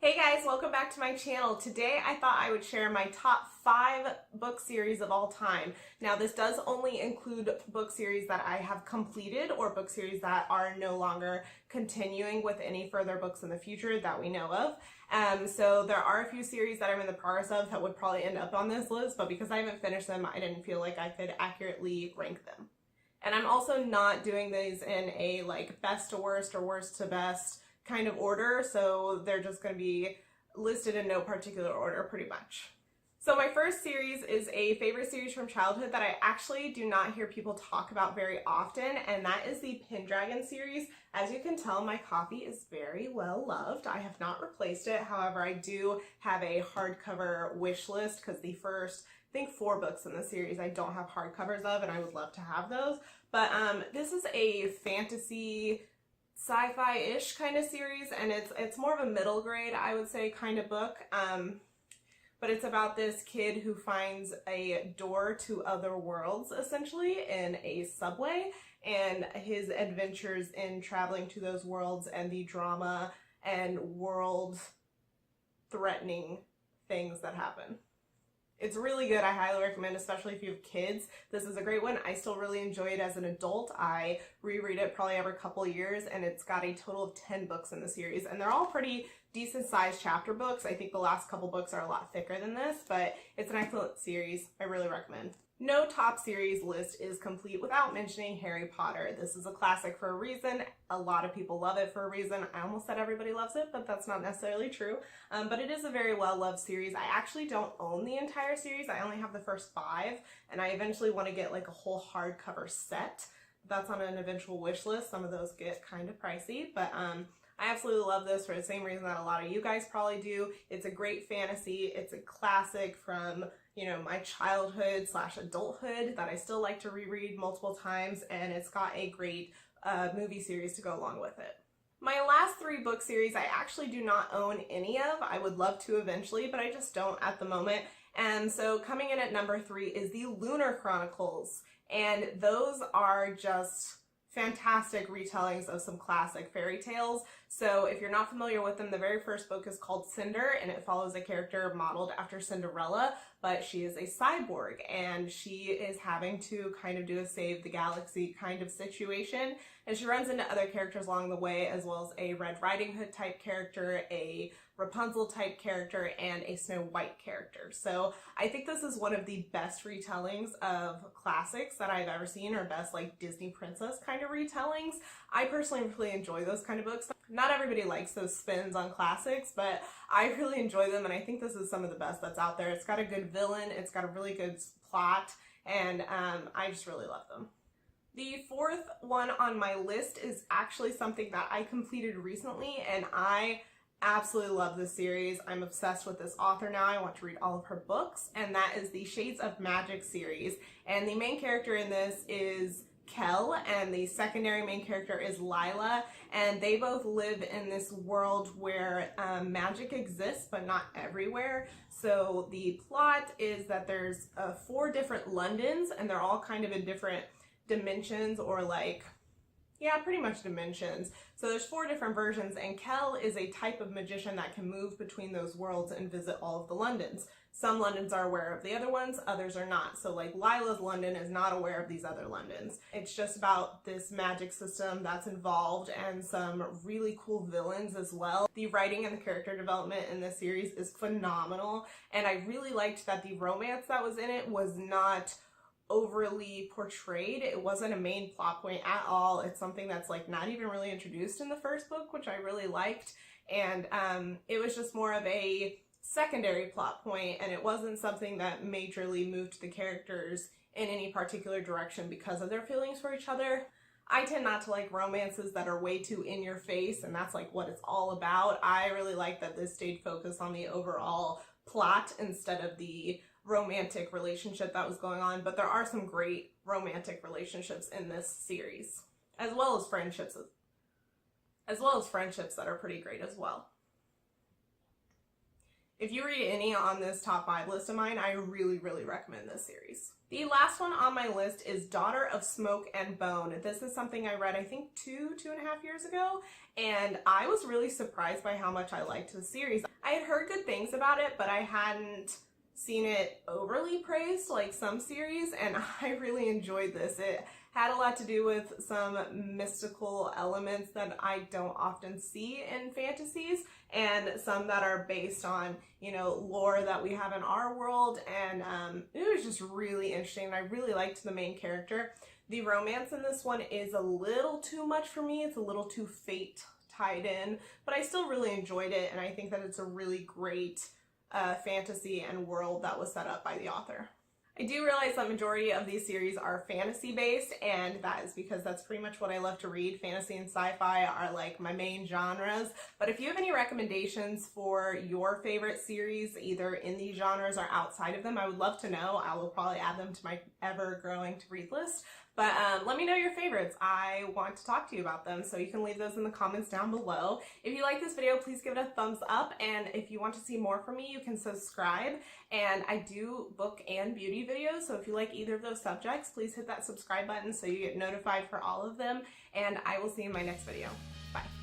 Hey guys, welcome back to my channel. Today I thought I would share my top 5 book series of all time. Now this does only include book series that I have completed or book series that are no longer continuing with any further books in the future that we know of. So there are a few series that I'm in the progress of that would probably end up on this list, but because I haven't finished them, I didn't feel like I could accurately rank them. And I'm also not doing these in a like best to worst or worst to best kind of order, so they're just going to be listed in no particular order pretty much. So my first series is a favorite series from childhood that I actually do not hear people talk about very often, and that is the Pendragon series. As you can tell, my copy is very well loved. I have not replaced it. However, I do have a hardcover wish list because the first, I think, 4 books in the series I don't have hardcovers of, and I would love to have those. But this is a fantasy sci-fi-ish kind of series, and it's more of a middle grade, I would say, kind of book. But it's about this kid who finds a door to other worlds, essentially, in a subway, and his adventures in traveling to those worlds and the drama and world-threatening things that happen. It's really good. I highly recommend, especially if you have kids. This is a great one. I still really enjoy it as an adult. I reread it probably every couple of years, and it's got a total of 10 books in the series, and they're all pretty decent sized chapter books. I think the last couple books are a lot thicker than this, but it's an excellent series. I really recommend. No top series list is complete without mentioning Harry Potter. This is a classic for a reason. A lot of people love it for a reason. I almost said everybody loves it, but that's not necessarily true. But it is a very well-loved series. I actually don't own the entire series. I only have the first 5, and I eventually want to get like a whole hardcover set. That's on an eventual wish list. Some of those get kind of pricey, but I absolutely love this for the same reason that a lot of you guys probably do. It's a great fantasy. It's a classic from, you know, my childhood / adulthood that I still like to reread multiple times, and it's got a great movie series to go along with it. My last 3 book series I actually do not own any of. I would love to eventually, but I just don't at the moment. And so coming in at number 3 is the Lunar Chronicles, and those are just fantastic retellings of some classic fairy tales. So if you're not familiar with them, the very first book is called Cinder, and it follows a character modeled after Cinderella, but she is a cyborg, and she is having to kind of do a save the galaxy kind of situation, and she runs into other characters along the way, as well as a Red Riding Hood type character, a Rapunzel type character, and a Snow White character. So I think this is one of the best retellings of classics that I've ever seen, or best like Disney princess kind of retellings. I personally really enjoy those kind of books. Not everybody likes those spins on classics, but I really enjoy them, and I think this is some of the best that's out there. It's got a good villain, it's got a really good plot, and I just really love them. The 4th one on my list is actually something that I completed recently, and I absolutely love this series. I'm obsessed with this author now. I want to read all of her books, and that is the Shades of Magic series. And the main character in this is Kel, and the secondary main character is Lila, and they both live in this world where magic exists, but not everywhere. So the plot is that there's 4 different Londons, and they're all kind of in different dimensions, or like, yeah, pretty much dimensions. So there's 4 different versions, and Kel is a type of magician that can move between those worlds and visit all of the Londons. Some Londons are aware of the other ones, others are not. So like Lila's London is not aware of these other Londons. It's just about this magic system that's involved, and some really cool villains as well. The writing and the character development in this series is phenomenal, and I really liked that the romance that was in it was not overly portrayed. It wasn't a main plot point at all. It's something that's like not even really introduced in the first book, which I really liked, and it was just more of a secondary plot point, and it wasn't something that majorly moved the characters in any particular direction because of their feelings for each other. I tend not to like romances that are way too in your face, and that's like what it's all about. I really like that this stayed focused on the overall plot instead of the romantic relationship that was going on, but there are some great romantic relationships in this series, as well as friendships that are pretty great as well. If you read any on this top 5 list of mine, I really recommend this series. The last one on my list is Daughter of Smoke and Bone. This is something I read, I think, 2.5 years ago, and I was really surprised by how much I liked the series. I had heard good things about it, but I hadn't seen it overly praised like some series, and I really enjoyed this. It had a lot to do with some mystical elements that I don't often see in fantasies, and some that are based on, you know, lore that we have in our world, and it was just really interesting. I really liked the main character. The romance in this one is a little too much for me. It's a little too fate tied in, but I still really enjoyed it, and I think that it's a really great fantasy and world that was set up by the author. I do realize that majority of these series are fantasy based, and that is because that's pretty much what I love to read. Fantasy and sci-fi are like my main genres, but if you have any recommendations for your favorite series, either in these genres or outside of them, I would love to know. I will probably add them to my ever-growing to-read list. But let me know your favorites. I want to talk to you about them, so you can leave those in the comments down below. If you like this video, please give it a thumbs up, and if you want to see more from me, you can subscribe. And I do book and beauty videos, so if you like either of those subjects, please hit that subscribe button so you get notified for all of them, and I will see you in my next video. Bye.